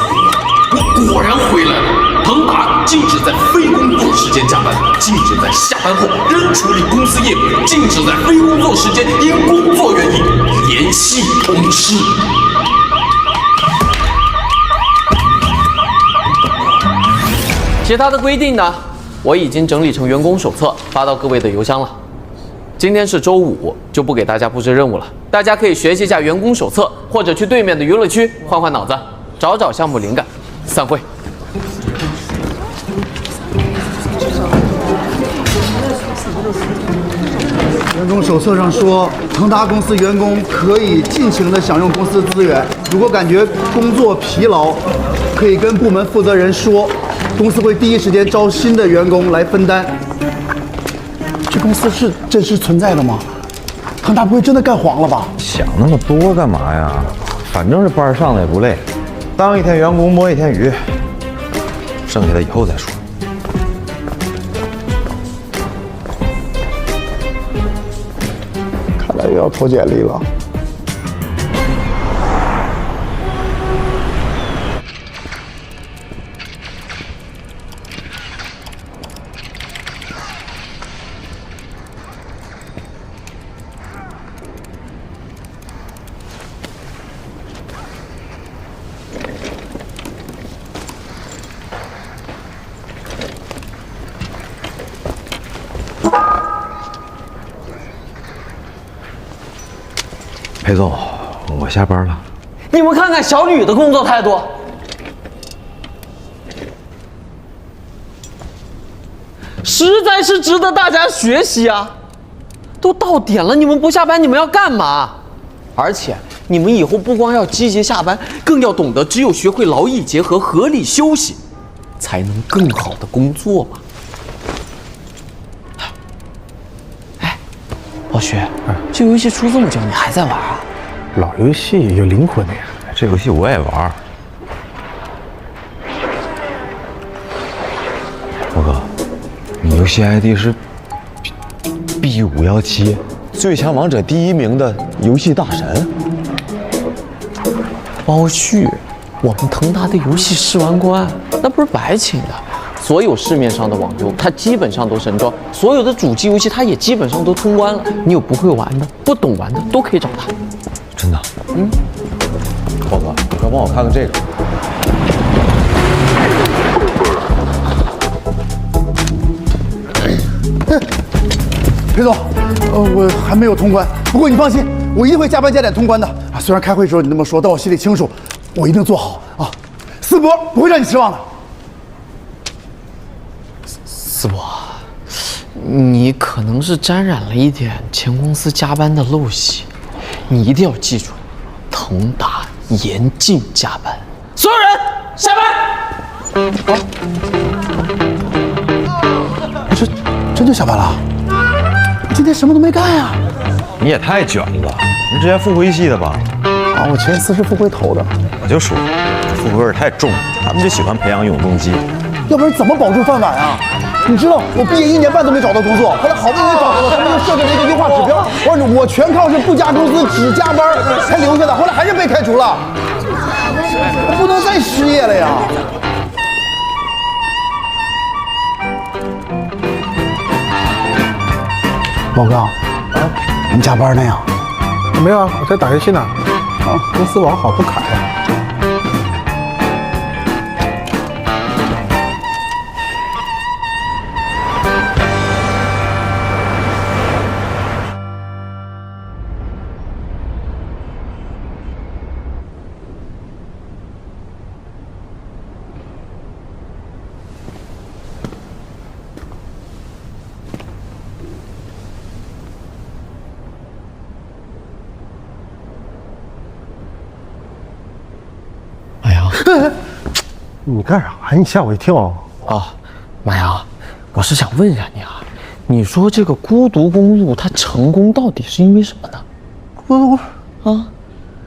你果然回来了！腾达禁止在非工作时间加班，禁止在下班后仍处理公司业务，禁止在非工作时间因工作原因联系同事。其他的规定呢，我已经整理成员工手册发到各位的邮箱了。今天是周五，就不给大家布置任务了，大家可以学习一下员工手册，或者去对面的娱乐区换换脑子，找找项目灵感。散会。员工手册上说，腾达公司员工可以尽情地享用公司资源，如果感觉工作疲劳，可以跟部门负责人说，公司会第一时间招新的员工来分担。这公司是真实存在的吗？腾达不会真的干黄了吧？想那么多干嘛呀？反正这班上的也不累，当一天员工摸一天鱼，剩下的以后再说。看来又要投简历了。裴总，我下班了。你们看看小吕的工作态度，实在是值得大家学习啊！都到点了，你们不下班，你们要干嘛？而且你们以后不光要积极下班，更要懂得只有学会劳逸结合、合理休息，才能更好的工作嘛。老徐，这游戏出这么久，你还在玩啊？老游戏有灵魂的呀，这游戏我也玩。波哥，你游戏 ID 是 B517，最强王者第1名的游戏大神。包旭，我们腾达的游戏试玩官，那不是白请的。所有市面上的网游，它基本上都神装；所有的主机游戏，它也基本上都通关了。你有不会玩的、不懂玩的，都可以找他。真的？波哥，你快帮我看看这个。裴总，我还没有通关，不过你放心，我一定会加班加点通关的啊！虽然开会的时候你那么说，但我心里清楚，我一定做好啊！思博不会让你失望的。思博，你可能是沾染了一点前公司加班的陋习，你一定要记住，腾达严禁加班。所有人下班。真就下班了？你今天什么都没干呀？你也太卷了，你之前复辉系的吧？啊，我前司是复辉投的。我就说，这复辉味太重，他们就喜欢培养永动机。要不然怎么保住饭碗啊？你知道我毕业1年半都没找到工作，后来好不容易找到了，他们就设置了一个优化指标，我全靠是不加工资只加班才留下的，后来还是被开除了，我不能再失业了呀！老刚，你加班呢呀？没有啊，我在打游戏呢。啊，公司网好不卡呀。你干啥呀？你吓我一跳啊！马阳，我是想问一下你啊，你说这个孤独公路它成功到底是因为什么呢？孤独啊，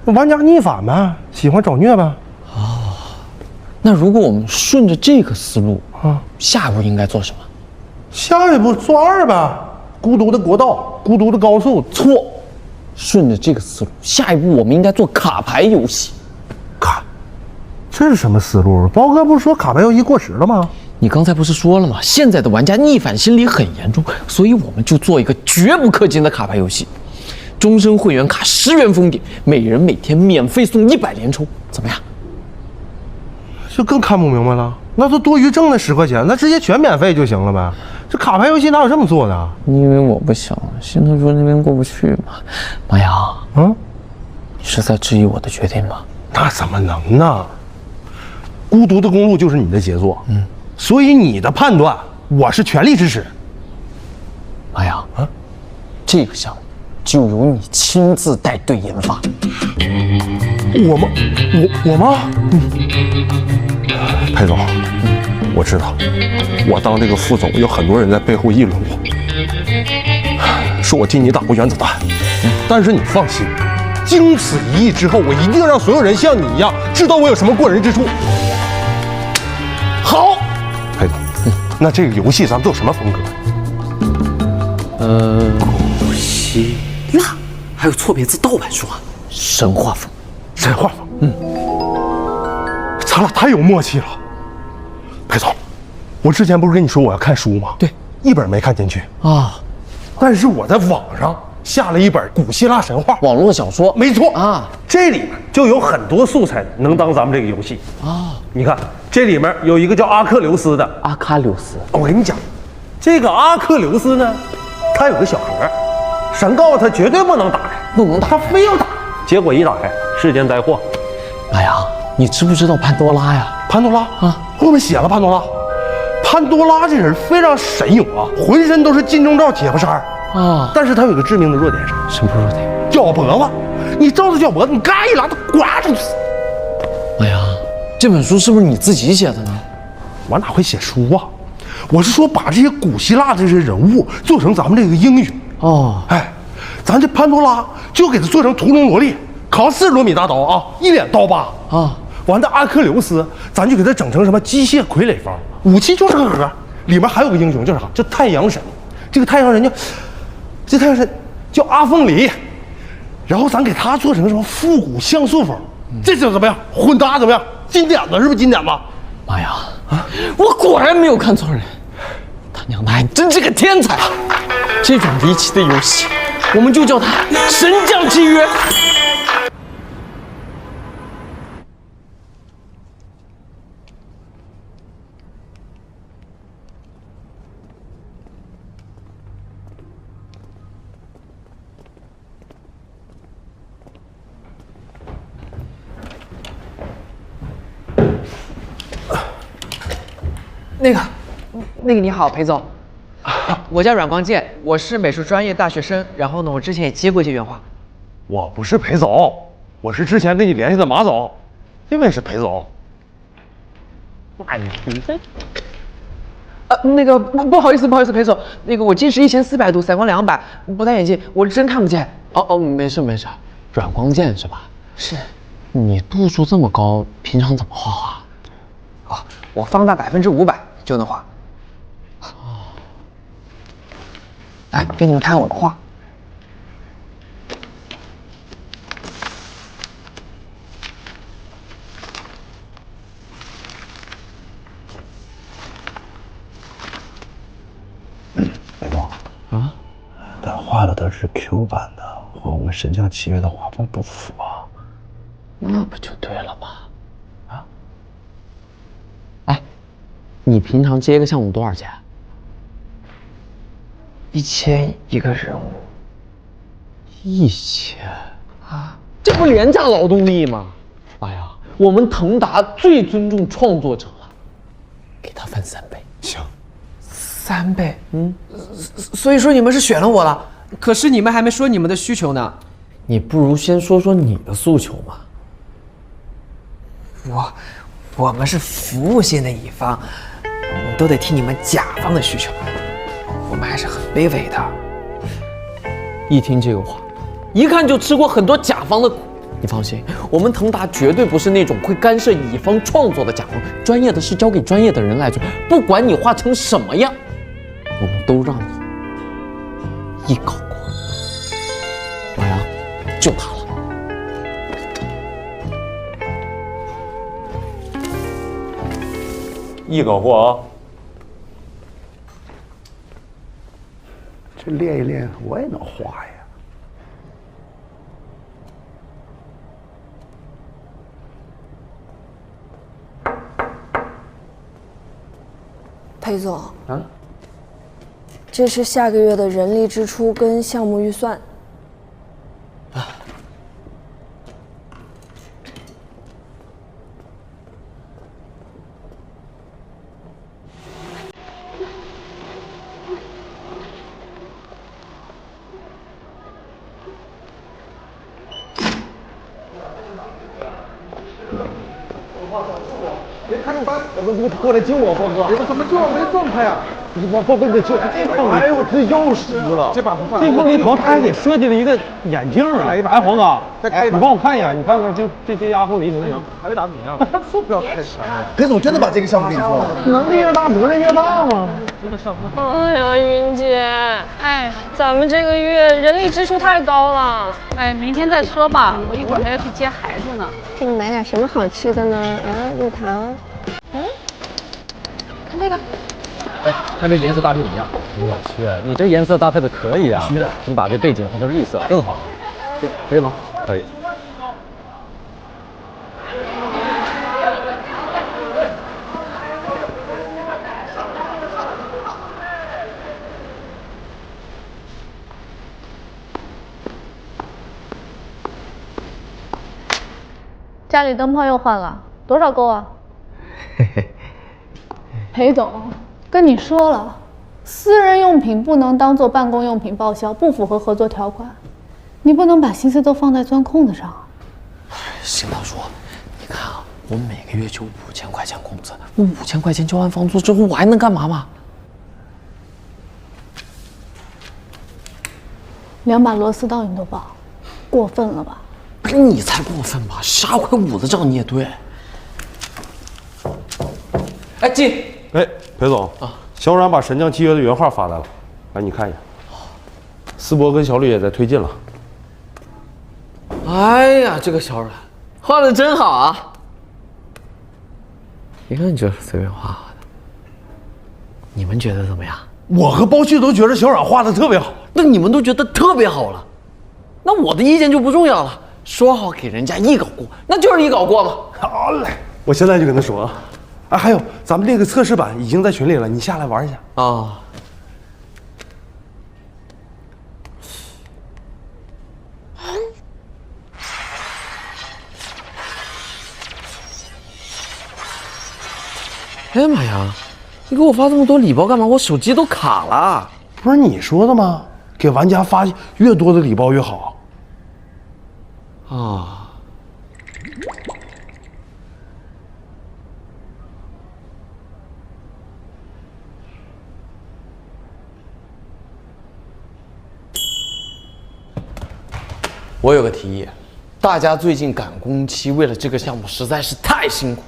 玩家逆反呗，喜欢找虐呗。哦，那如果我们顺着这个思路啊，下一步应该做什么？下一步做2呗，孤独的国道，孤独的高速。错，顺着这个思路，下一步我们应该做卡牌游戏。这是什么思路？包哥不是说卡牌游戏过时了吗？你刚才不是说了吗？现在的玩家逆反心理很严重，所以我们就做一个绝不氪金的卡牌游戏，终身会员卡10元封顶，每人每天免费送100连抽，怎么样？这更看不明白了，那都多余挣那10块钱，那直接全免费就行了呗。这卡牌游戏哪有这么做的？因为我不想新特说那边过不去嘛。马阳，你是在质疑我的决定吗？那怎么能呢？孤独的公路就是你的杰作，所以你的判断我是全力支持。马阳，这个项目就由你亲自带队研发。我吗？我吗？裴总，我知道，我当这个副总，有很多人在背后议论我，说我替你打过原子弹。但是你放心，经此一役之后，我一定让所有人像你一样，知道我有什么过人之处。好，裴总，那这个游戏咱们做什么风格？古希腊，还有错别字盗版书啊，神话风。神话风，咱俩太有默契了。裴总，我之前不是跟你说我要看书吗？对，一本没看进去啊。但是我在网上下了一本古希腊神话网络小说，没错啊。这里面就有很多素材能当咱们这个游戏啊。你看，这里面有一个叫阿克琉斯的。阿喀琉斯，我跟你讲，这个阿克琉斯呢，他有个小盒，神告诉他绝对不能打开，不能打，他非要打。结果一打开，世间灾祸。哎呀，你知不知道潘多拉呀？潘多拉啊，后面写了潘多拉。潘多拉这人非常神勇啊，浑身都是金钟罩铁布衫啊。但是他有个致命的弱点是什么弱点？脚脖子。你照着脚脖子，你嘎一拉，他呱就死。哎呀，这本书是不是你自己写的呢？我哪会写书啊？我是说把这些古希腊这些人物做成咱们这个英雄哦。哎，咱这潘多拉就给他做成屠龙萝莉，扛40多米大刀啊，一脸刀疤啊。完的阿克琉斯，咱就给他整成什么机械傀儡方，武器就是个盒，里面还有个英雄叫啥？叫太阳神。这个太阳神叫阿凤梨，然后咱给他做成什么复古像素风，这怎么样？混搭怎么样？经典的是不是经典吧？妈呀！我果然没有看错人，他娘的还真是个天才！这种离奇的游戏，我们就叫它神将契约。那个你好，裴总，我叫阮光建，我是美术专业大学生，然后呢，我之前也接过一些原画。我不是裴总，我是之前跟你联系的马总，这位是裴总。那你这……那个不好意思，裴总，那个我近视1400度，散光200，不戴眼镜，我真看不见。没事，阮光建是吧？是。你度数这么高，平常怎么画画？我放大500%就能画。来，给你们看我的画。裴总啊，他画的是 Q 版的，和我们神将契约的画风不符啊。那不就对了吗？你平常接个项目多少钱？1000一个人物。1000啊？这不廉价劳动力吗？哎呀，我们腾达最尊重创作者了，给他分3倍。行，3倍。所以说你们是选了我了，可是你们还没说你们的需求呢。你不如先说说你的诉求嘛。我们是服务性的乙方，我们都得听你们甲方的需求，我们还是很卑微的。一听这个话，一看就吃过很多甲方的苦。你放心，我们腾达绝对不是那种会干涉乙方创作的甲方，专业的事交给专业的人来做，不管你画成什么样，我们都让你一考过。马阳，就他了。一搞过啊，这练一练我也能画呀。裴总，啊，这是下个月的人力支出跟项目预算。别看着把过来救我，峰哥！我怎么救我没状态呀？峰哥，你救这碰！哎呦，我这又湿了。这把不放。这碰一头，他还给设计了一个眼镜啊！哎，黄哥，你帮我看一眼，你看看就这些压后离能行？还没打怎么样？就不要太闪。裴总真的把这个项目给你做了？能力越大，责任越大吗？哎呀，云姐，哎，咱们这个月人力支出太高了，哎，明天再说吧，我一会儿还要去接孩子呢。给你买点什么好吃的呢？啊，蜜糖。嗯，看这个。哎，看这颜色搭配怎么样？我去，你这颜色搭配的可以啊！你把这背景换成绿色更好。可以吗？可以。家里灯泡又换了，多少够啊？裴总，跟你说了，私人用品不能当做办公用品报销，不符合合作条款。你不能把心思都放在钻空子上。邢大叔，你看啊，我每个月就5000块钱工资，我5000块钱交完房租之后，我还能干嘛嘛？2把螺丝刀你都报，过分了吧？你才过分吧！杀块五子账你也对。哎，进。哎，裴总啊，小阮把《神将契约》的原画发来了，来你看一眼。思博跟小吕也在推进了。哎呀，这个小阮画的真好啊！一看就是随便画的。你们觉得怎么样？我和包旭都觉得小阮画的特别好。那你们都觉得特别好了，那我的意见就不重要了。说好给人家一稿过，那就是一稿过嘛。好嘞，我现在就跟他说啊。啊，还有咱们这个测试版已经在群里了，你下来玩一下啊。哎呀妈呀！你给我发这么多礼包干嘛？我手机都卡了。不是你说的吗？给玩家发越多的礼包越好。啊。我有个提议，大家最近赶工期，为了这个项目实在是太辛苦。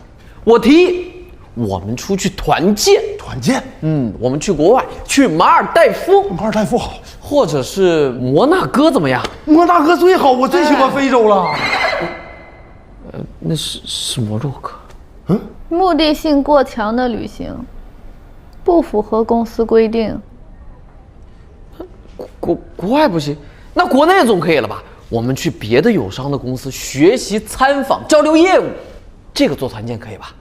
我提议，我们出去团建。团建？我们去国外，去马尔代夫。马尔代夫好，或者是摩纳哥怎么样？摩纳哥最好，我最喜欢非洲了。那是摩洛哥。目的性过强的旅行，不符合公司规定。国外不行，那国内总可以了吧？我们去别的友商的公司学习、参访、交流业务，这个做团建可以吧？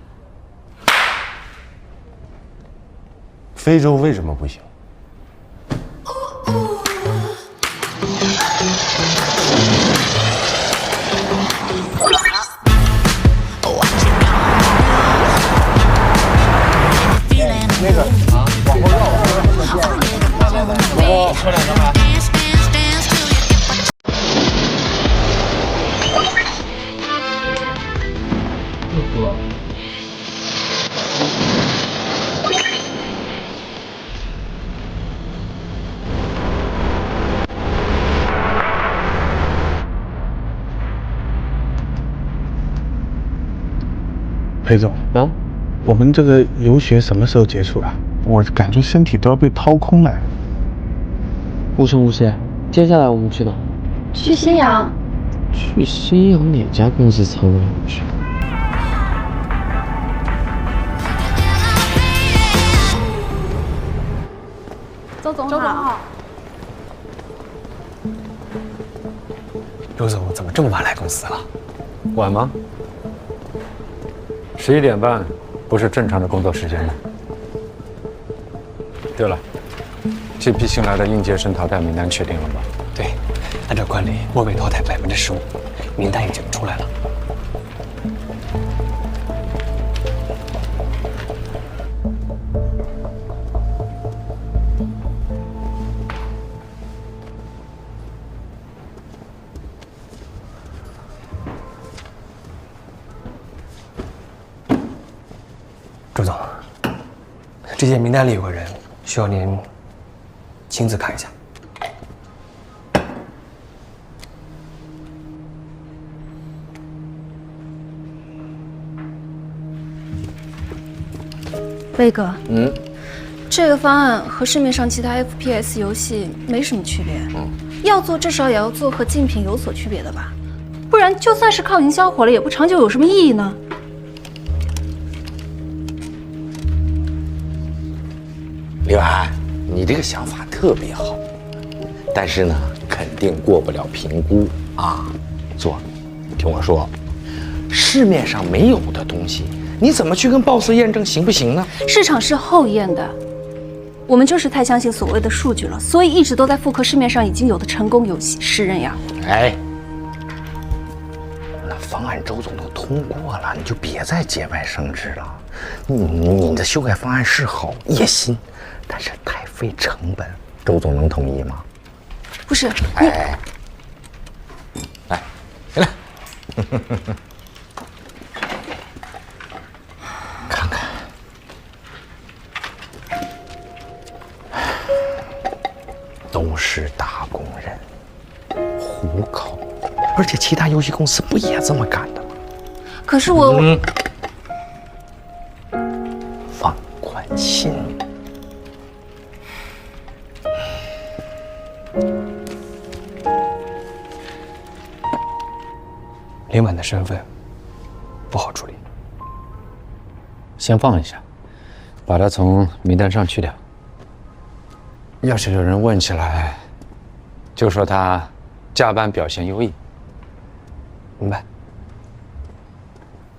非洲为什么不行？那个啊，往后绕，我喝两张来。裴总啊，我们这个游学什么时候结束啊？我感觉身体都要被掏空了。无声无息，接下来我们去哪？去新阳。去新阳哪家公司参观游学？周总好。周总怎么这么晚来公司了？晚吗？11点半不是正常的工作时间吗？对了，这批新来的应届生淘汰名单确定了吗？对，按照惯例，末位淘汰15%，名单已经出来了。周总，这些名单里有个人需要您亲自看一下。威哥，这个方案和市面上其他 FPS 游戏没什么区别。要做至少也要做和竞品有所区别的吧，不然就算是靠营销火了，也不长久有什么意义呢？刘涵，你这个想法特别好，但是呢，肯定过不了评估啊。做，听我说，市面上没有的东西，你怎么去跟 BOSS 验证行不行呢？市场是后验的，我们就是太相信所谓的数据了，所以一直都在复刻市面上已经有的成功游戏，是人呀。哎，那方案周总都通过了，你就别再节外生枝了。你的修改方案是好，野心。但是太费成本，周总能同意吗？不是，哎，来，来，看看，都是打工人，糊口，而且其他游戏公司不也这么干的吗？可是我，放宽心。林婉的身份不好处理，先放一下，把他从名单上去掉。要是有人问起来，就说他加班表现优异。明白。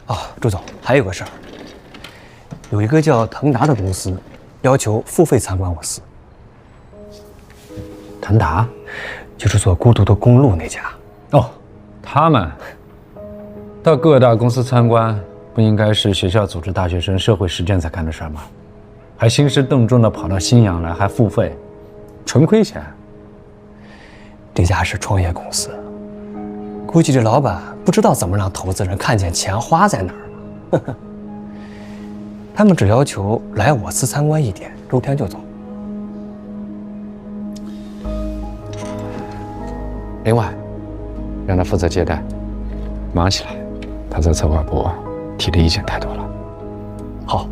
哦，周总，还有个事儿，有一个叫腾达的公司要求付费参观我司。腾达，就是做《孤独的公路》那家。哦，他们。到各大公司参观，不应该是学校组织大学生社会实践才干的事吗？还兴师动众的跑到新阳来，还付费，纯亏钱。这家是创业公司，估计这老板不知道怎么让投资人看见钱花在哪儿了。他们只要求来我司参观1天，周天就走。另外，让他负责接待，忙起来。他在策划部提的意见太多了。好。